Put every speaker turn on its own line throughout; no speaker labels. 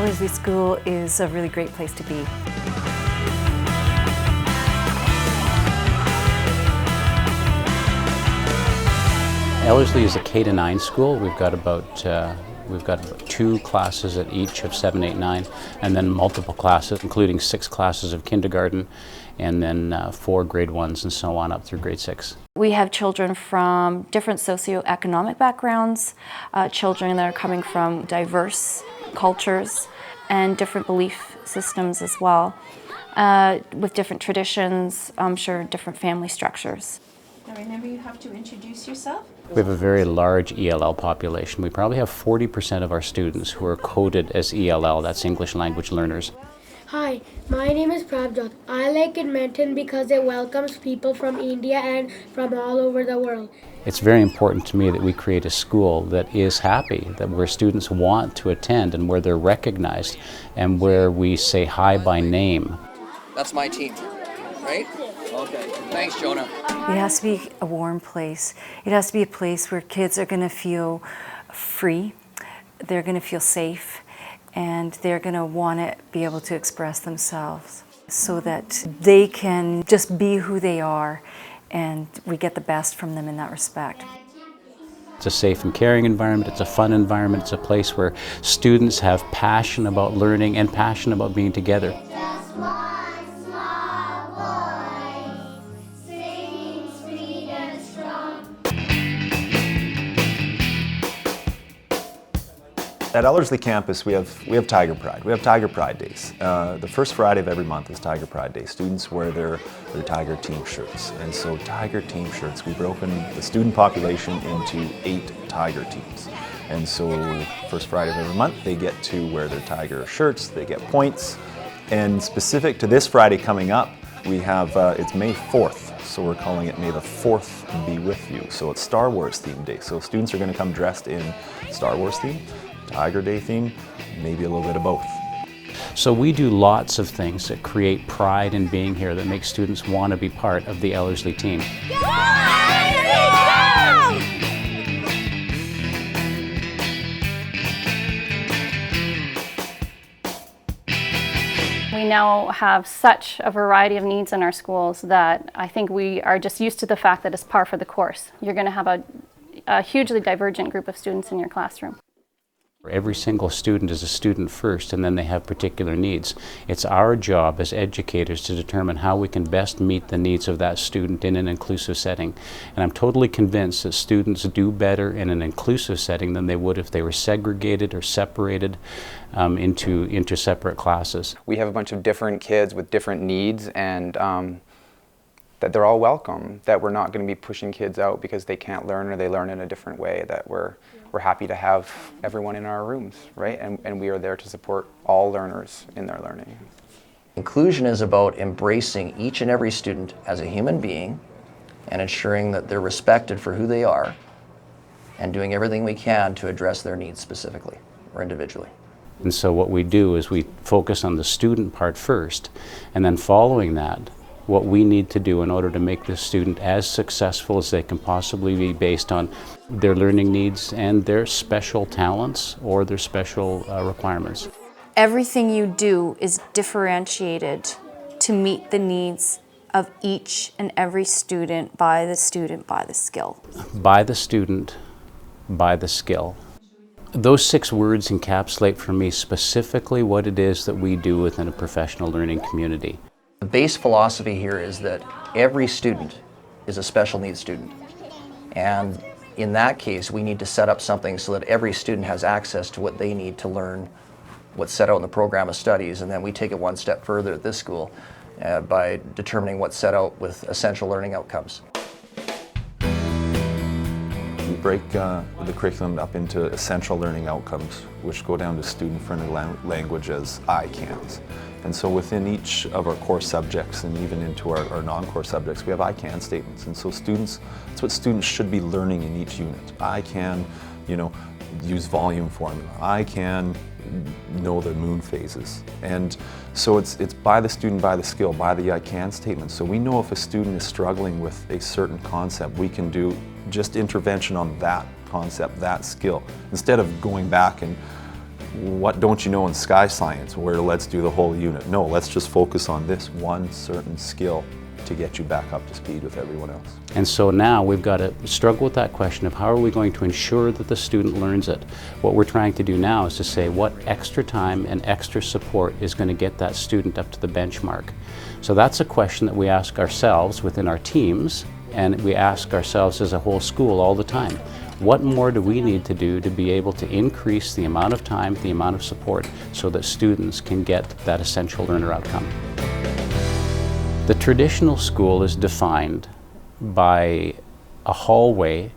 Ellerslie School is a really great place to be.
Ellerslie is a K-9 school. We've got about 2 classes at each of 7, 8, 9, and then multiple classes, including 6 classes of kindergarten, and then 4 grade 1s and so on up through grade 6.
We have children from different socioeconomic backgrounds, children that are coming from diverse cultures and different belief systems as well, with different traditions, I'm sure different family structures.
Now remember, you have to introduce yourself.
We have a very large ELL population. We probably have 40% of our students who are coded as ELL, that's English language learners.
Hi, my name is Prabjot. I like Edmonton because it welcomes people from India and from all over the world.
It's very important to me that we create a school that is happy, that where students want to attend and where they're recognized and where we say hi by name.
That's my team, right? Okay. Thanks, Jonah.
It has to be a warm place. It has to be a place where kids are going to feel free, they're going to feel safe, and they're going to want to be able to express themselves so that they can just be who they are, and we get the best from them in that respect.
It's a safe and caring environment, it's a fun environment, it's a place where students have passion about learning and passion about being together.
At Ellerslie Campus, we have Tiger Pride. We have Tiger Pride Days. The first Friday of every month is Tiger Pride Day. Students wear their Tiger team shirts. And so Tiger team shirts, we've broken the student population into 8 Tiger teams. And so first Friday of every month, they get to wear their Tiger shirts, they get points. And specific to this Friday coming up, we have, it's May 4th. So we're calling it May the 4th be with you. So it's Star Wars theme day. So students are going to come dressed in Star Wars theme, Tiger Day theme, maybe a little bit of both.
So we do lots of things that create pride in being here, that make students want to be part of the Ellerslie team.
We now have such a variety of needs in our schools that I think we are just used to the fact that it's par for the course. You're going to have a hugely divergent group of students in your classroom.
Every single student is a student first, and then they have particular needs. It's our job as educators to determine how we can best meet the needs of that student in an inclusive setting. And I'm totally convinced that students do better in an inclusive setting than they would if they were segregated or separated into separate classes.
We have a bunch of different kids with different needs, and that they're all welcome, that we're not going to be pushing kids out because they can't learn or they learn in a different way, that we're happy to have everyone in our rooms, right? And we are there to support all learners in their learning.
Inclusion is about embracing each and every student as a human being and ensuring that they're respected for who they are and doing everything we can to address their needs specifically or individually.
And so what we do is we focus on the student part first, and then following that, what we need to do in order to make the student as successful as they can possibly be based on their learning needs and their special talents or their special requirements.
Everything you do is differentiated to meet the needs of each and every student, by the skill.
By the student, by the skill. Those 6 words encapsulate for me specifically what it is that we do within a professional learning community.
The base philosophy here is that every student is a special needs student. And in that case, we need to set up something so that every student has access to what they need to learn what's set out in the program of studies. And then we take it one step further at this school by determining what's set out with essential learning outcomes.
We break the curriculum up into essential learning outcomes, which go down to student-friendly language as I-CANs. And so within each of our core subjects and even into our non-core subjects, we have I-CAN statements. And so students, that's what students should be learning in each unit. I can, use volume formula. I can know the moon phases. And so it's by the student, by the skill, by the I can statement. So we know if a student is struggling with a certain concept, we can do just intervention on that concept, that skill, instead of going back and what don't you know in sky science, where let's do the whole unit. No, let's just focus on this one certain skill to get you back up to speed with everyone else.
And so now we've got to struggle with that question of how are we going to ensure that the student learns it. What we're trying to do now is to say what extra time and extra support is going to get that student up to the benchmark. So that's a question that we ask ourselves within our teams, and we ask ourselves as a whole school all the time. What more do we need to do to be able to increase the amount of time, the amount of support, so that students can get that essential learner outcome? The traditional school is defined by a hallway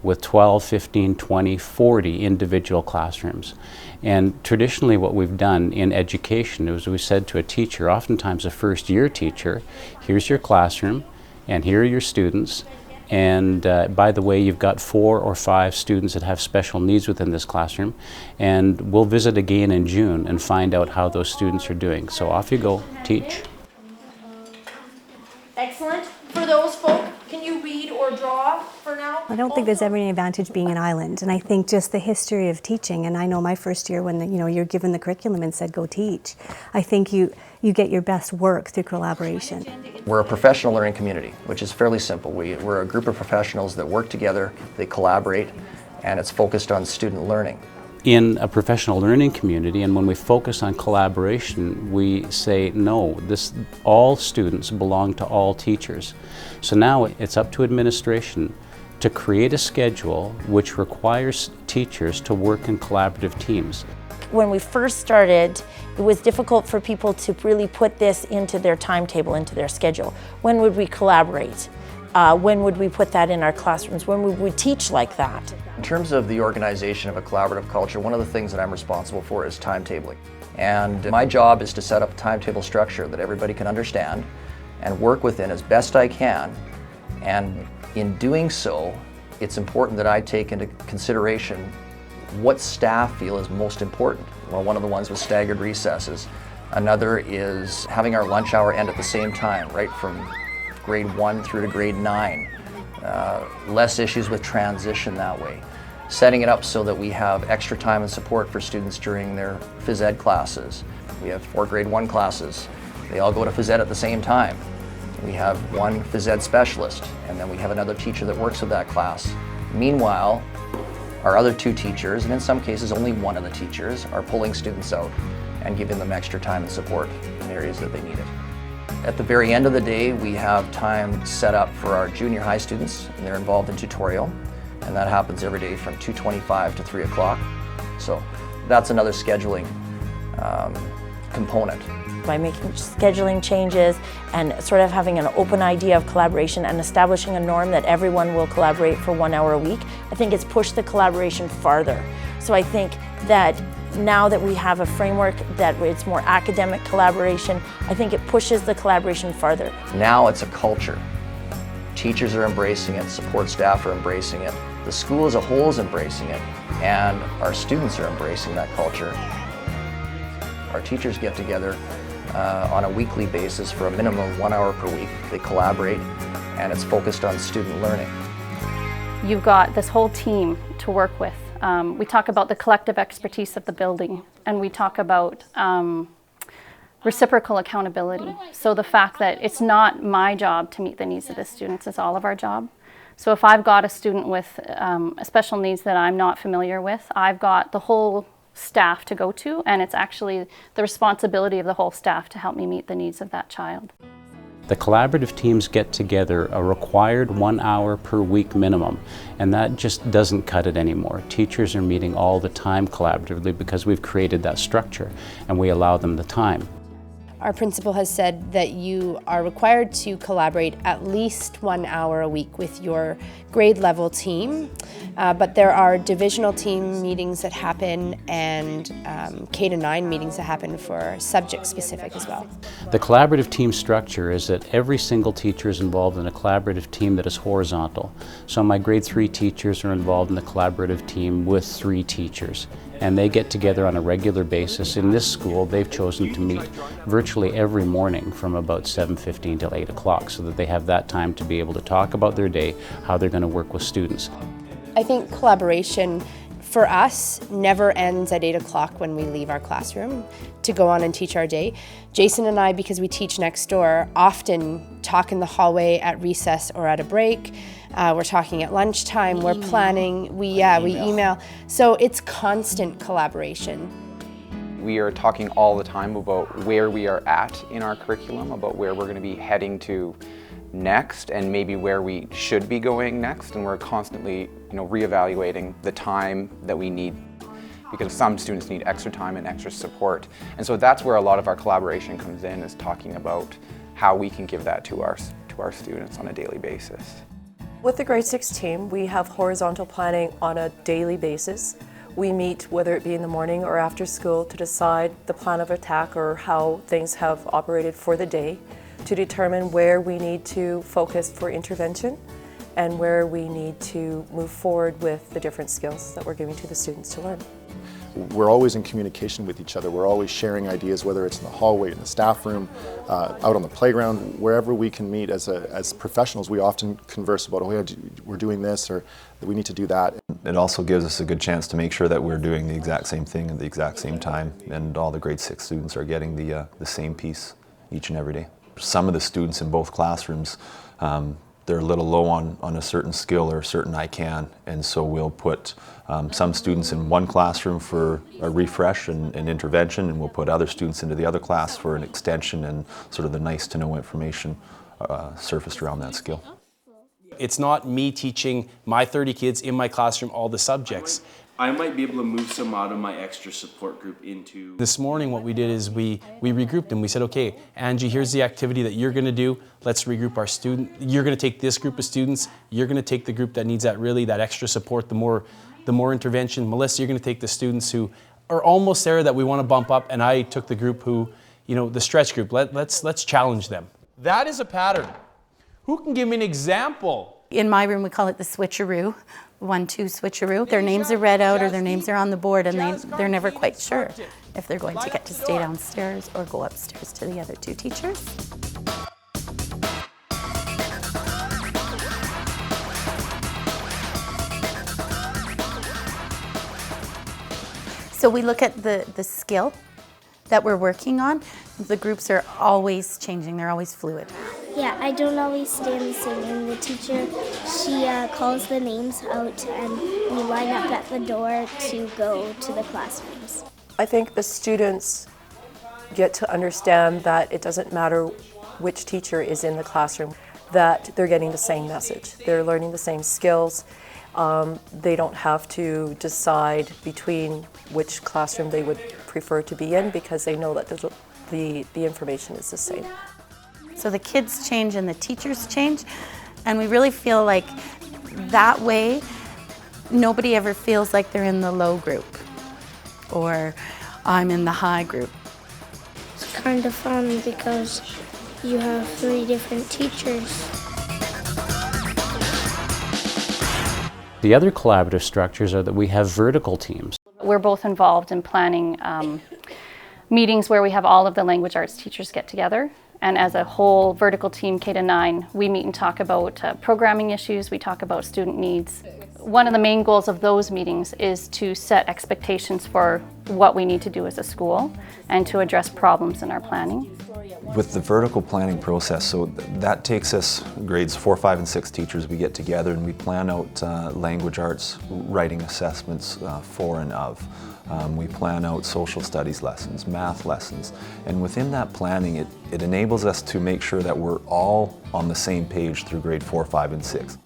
with 12, 15, 20, 40 individual classrooms. And traditionally what we've done in education is we said to a teacher, oftentimes a first year teacher, here's your classroom and here are your students, and by the way, you've got 4 or 5 students that have special needs within this classroom, and we'll visit again in June and find out how those students are doing. So off you go, teach.
Excellent. For those folk, can you read or draw for now?
I don't think there's ever any advantage being an island, and I think just the history of teaching, and I know my first year when you're given the curriculum and said go teach, I think you get your best work through collaboration.
We're a professional learning community, which is fairly simple. We're a group of professionals that work together, they collaborate, and it's focused on student learning.
In a professional learning community, and when we focus on collaboration, we say no, all students belong to all teachers. So now it's up to administration to create a schedule which requires teachers to work in collaborative teams.
When we first started, it was difficult for people to really put this into their timetable, into their schedule. When would we collaborate? When would we put that in our classrooms? When would we teach like that?
In terms of the organization of a collaborative culture, one of the things that I'm responsible for is timetabling. And my job is to set up a timetable structure that everybody can understand and work within as best I can. And in doing so, it's important that I take into consideration what staff feel is most important. Well, one of the ones was staggered recesses. Another is having our lunch hour end at the same time, right from grade 1 through to grade 9. Less issues with transition that way. Setting it up so that we have extra time and support for students during their phys ed classes. We have 4 grade 1 classes. They all go to phys ed at the same time. We have one phys ed specialist, and then we have another teacher that works with that class. Meanwhile, our other 2 teachers, and in some cases only one of the teachers, are pulling students out and giving them extra time and support in areas that they need it. At the very end of the day, we have time set up for our junior high students, and they're involved in tutorial, and that happens every day from 2:25 to 3 o'clock. So that's another scheduling component.
By making scheduling changes and sort of having an open idea of collaboration and establishing a norm that everyone will collaborate for 1 hour a week, I think it's pushed the collaboration farther. So I think that now that we have a framework that it's more academic collaboration, I think it pushes the collaboration farther.
Now it's a culture. Teachers are embracing it, support staff are embracing it, the school as a whole is embracing it, and our students are embracing that culture. Our teachers get together on a weekly basis for a minimum of 1 hour per week. They collaborate, and it's focused on student learning.
You've got this whole team to work with. We talk about the collective expertise of the building, and we talk about reciprocal accountability. So the fact that it's not my job to meet the needs of the students, it's all of our job. So if I've got a student with special needs that I'm not familiar with, I've got the whole staff to go to, and it's actually the responsibility of the whole staff to help me meet the needs of that child.
The collaborative teams get together a required 1 hour per week minimum, and that just doesn't cut it anymore. Teachers are meeting all the time collaboratively because we've created that structure and we allow them the time.
Our principal has said that you are required to collaborate at least 1 hour a week with your grade level team, but there are divisional team meetings that happen and K-9 meetings that happen for subject specific as well.
The collaborative team structure is that every single teacher is involved in a collaborative team that is horizontal. So my grade 3 teachers are involved in the collaborative team with 3 teachers, and they get together on a regular basis. In this school, they've chosen to meet virtually every morning from about 7:15 till 8 o'clock so that they have that time to be able to talk about their day, how they're going to work with students.
I think collaboration for us, never ends at 8 o'clock when we leave our classroom to go on and teach our day. Jason and I, because we teach next door, often talk in the hallway at recess or at a break. We're talking at lunchtime, we're planning, we email. So it's constant collaboration.
We are talking all the time about where we are at in our curriculum, about where we're going to be heading to next and maybe where we should be going next, and we're constantly reevaluating the time that we need, because some students need extra time and extra support. And so that's where a lot of our collaboration comes in, is talking about how we can give that to our students on a daily basis.
With the grade 6 team, we have horizontal planning on a daily basis. We meet, whether it be in the morning or after school, to decide the plan of attack or how things have operated for the day, to determine where we need to focus for intervention and where we need to move forward with the different skills that we're giving to the students to learn.
We're always in communication with each other. We're always sharing ideas, whether it's in the hallway, in the staff room, out on the playground, wherever we can meet as professionals. We often converse about, oh, we're doing this, or we need to do that.
It also gives us a good chance to make sure that we're doing the exact same thing at the exact same time, and all the grade 6 students are getting the same piece each and every day. Some of the students in both classrooms, they're a little low on a certain skill or a certain I can, and so we'll put some students in one classroom for a refresh and intervention, and we'll put other students into the other class for an extension and sort of the nice to know information surfaced around that skill.
It's not me teaching my 30 kids in my classroom all the subjects. I might be able to move some out of my extra support group into... This morning what we did is we regrouped and we said, okay, Angie, here's the activity that you're going to do. Let's regroup our student. You're going to take this group of students. You're going to take the group that needs that extra support, the more intervention. Melissa, you're going to take the students who are almost there that we want to bump up, and I took the group who, the stretch group. Let's challenge them. That is a pattern. Who can give me an example?
In my room, we call it the switcheroo. 1-2 switcheroo. Their names are read out or their names are on the board, and they're never quite sure if they're going to get to stay downstairs or go upstairs to the other 2 teachers. So we look at the skill that we're working on. The groups are always changing, they're always fluid.
Yeah, I don't always stay in the same room. The teacher, she calls the names out and we line up at the door to go to the classrooms.
I think the students get to understand that it doesn't matter which teacher is in the classroom, that they're getting the same message. They're learning the same skills. They don't have to decide between which classroom they would prefer to be in, because they know that the information is the same.
So the kids change and the teachers change, and we really feel like that way nobody ever feels like they're in the low group or I'm in the high group.
It's kind of fun because you have 3 different teachers.
The other collaborative structures are that we have vertical teams.
We're both involved in planning meetings where we have all of the language arts teachers get together. And as a whole vertical team, K-9, we meet and talk about programming issues, we talk about student needs. One of the main goals of those meetings is to set expectations for what we need to do as a school and to address problems in our planning.
With the vertical planning process, so that takes us grades 4, 5, and 6 teachers. We get together and we plan out language arts writing assessments for and of. We plan out social studies lessons, math lessons, and within that planning it enables us to make sure that we're all on the same page through grade 4, 5, and 6.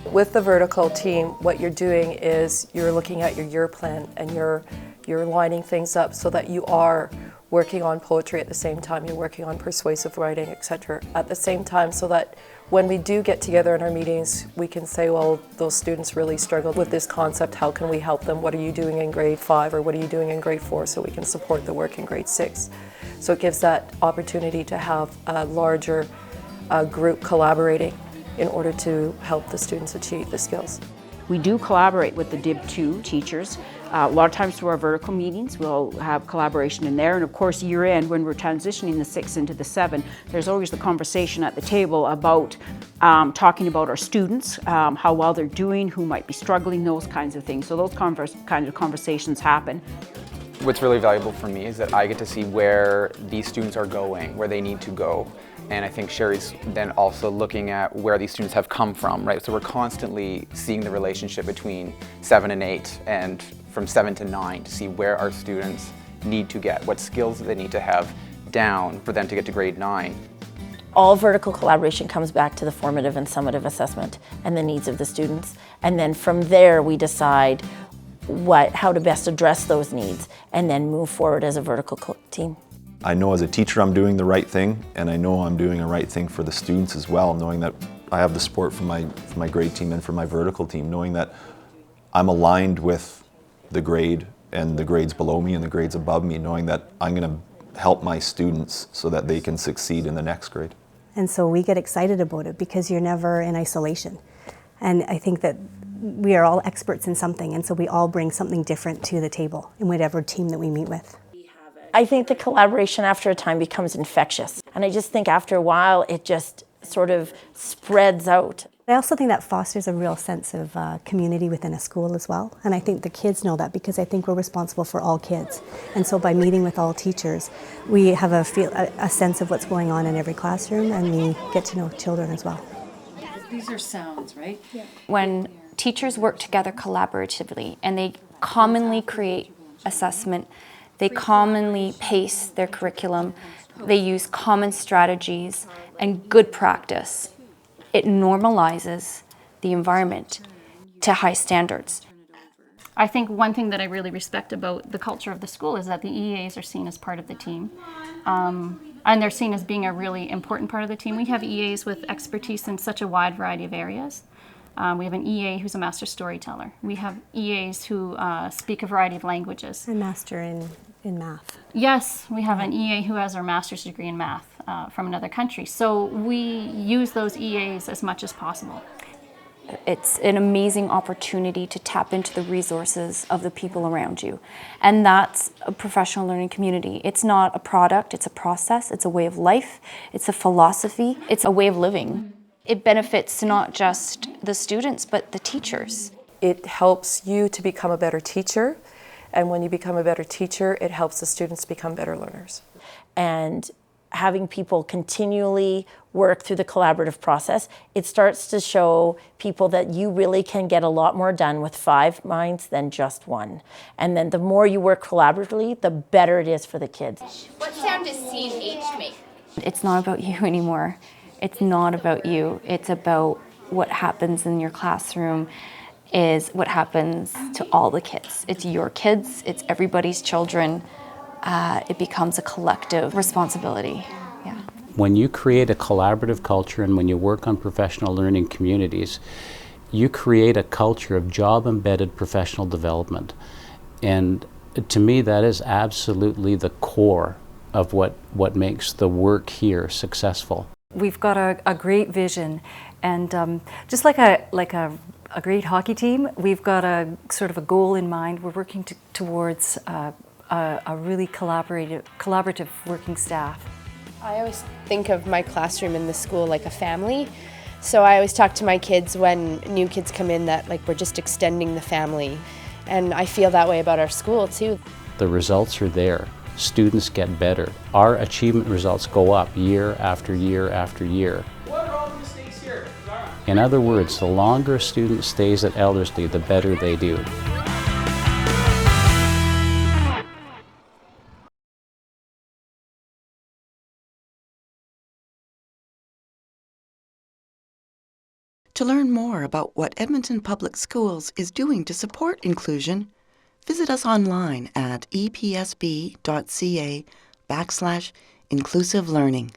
With the vertical team, what you're doing is you're looking at your year plan and you're lining things up so that you are working on poetry at the same time, you're working on persuasive writing, etc. at the same time, so that when we do get together in our meetings, we can say, well, those students really struggled with this concept, how can we help them? What are you doing in grade 5 or what are you doing in grade 4 so we can support the work in grade 6? So it gives that opportunity to have a larger group collaborating in order to help the students achieve the skills.
We do collaborate with the DIB 2 teachers. A lot of times through our vertical meetings, we'll have collaboration in there. And of course, year end, when we're transitioning the 6 into the 7, there's always the conversation at the table about talking about our students, how well they're doing, who might be struggling, those kinds of things. So those kind of conversations happen.
What's really valuable for me is that I get to see where these students are going, where they need to go. And I think Sherry's then also looking at where these students have come from, right? So we're constantly seeing the relationship between 7 and 8 and from 7 to 9 to see where our students need to get, what skills they need to have down for them to get to grade 9.
All vertical collaboration comes back to the formative and summative assessment and the needs of the students. And then from there we decide how to best address those needs and then move forward as a vertical team.
I know as a teacher I'm doing the right thing, and I know I'm doing a right thing for the students as well, knowing that I have the support from my grade team and from my vertical team, knowing that I'm aligned with the grade and the grades below me and the grades above me, knowing that I'm going to help my students so that they can succeed in the next grade.
And so we get excited about it because you're never in isolation. And I think that we are all experts in something, and so we all bring something different to the table in whatever team that we meet with.
I think the collaboration after a time becomes infectious. And I just think after a while it just sort of spreads out.
I also think that fosters a real sense of community within a school as well. And I think the kids know that because I think we're responsible for all kids. And so by meeting with all teachers, we have a sense of what's going on in every classroom, and we get to know children as well.
These are sounds, right?
Yeah.
When teachers work together collaboratively and they commonly create assessment, they commonly pace their curriculum, they use common strategies and good practice, it normalizes the environment to high standards.
I think one thing that I really respect about the culture of the school is that the EAs are seen as part of the team. And they're seen as being a really important part of the team. We have EAs with expertise in such a wide variety of areas. We have an EA who's a master storyteller. We have EAs who speak a variety of languages.
A master in math.
Yes, we have an EA who has our master's degree in math from another country. So we use those EAs as much as possible.
It's an amazing opportunity to tap into the resources of the people around you. And that's a professional learning community. It's not a product, it's a process, it's a way of life, it's a philosophy, it's a way of living. It benefits not just the students, but the teachers.
It helps you to become a better teacher, and when you become a better teacher, it helps the students become better learners.
And having people continually work through the collaborative process, it starts to show people that you really can get a lot more done with 5 minds than just 1. And then the more you work collaboratively, the better it is for the kids.
What sound does C and H make? It's not about you anymore. It's not about you. It's about what happens in your classroom is what happens to all the kids. It's your kids, it's everybody's children. It becomes a collective responsibility. Yeah.
When you create a collaborative culture and when you work on professional learning communities, you create a culture of job-embedded professional development. And to me, that is absolutely the core of what makes the work here successful.
We've got a great vision, and just like a great hockey team, we've got a sort of a goal in mind. We're working towards a really collaborative working staff.
I always think of my classroom in the school like a family. So I always talk to my kids when new kids come in that like we're just extending the family. And I feel that way about our school too.
The results are there. Students get better. Our achievement results go up year after year after year. In other words, the longer a student stays at Ellerslie, the better they do.
To learn more about what Edmonton Public Schools is doing to support inclusion, visit us online at epsb.ca/inclusive learning.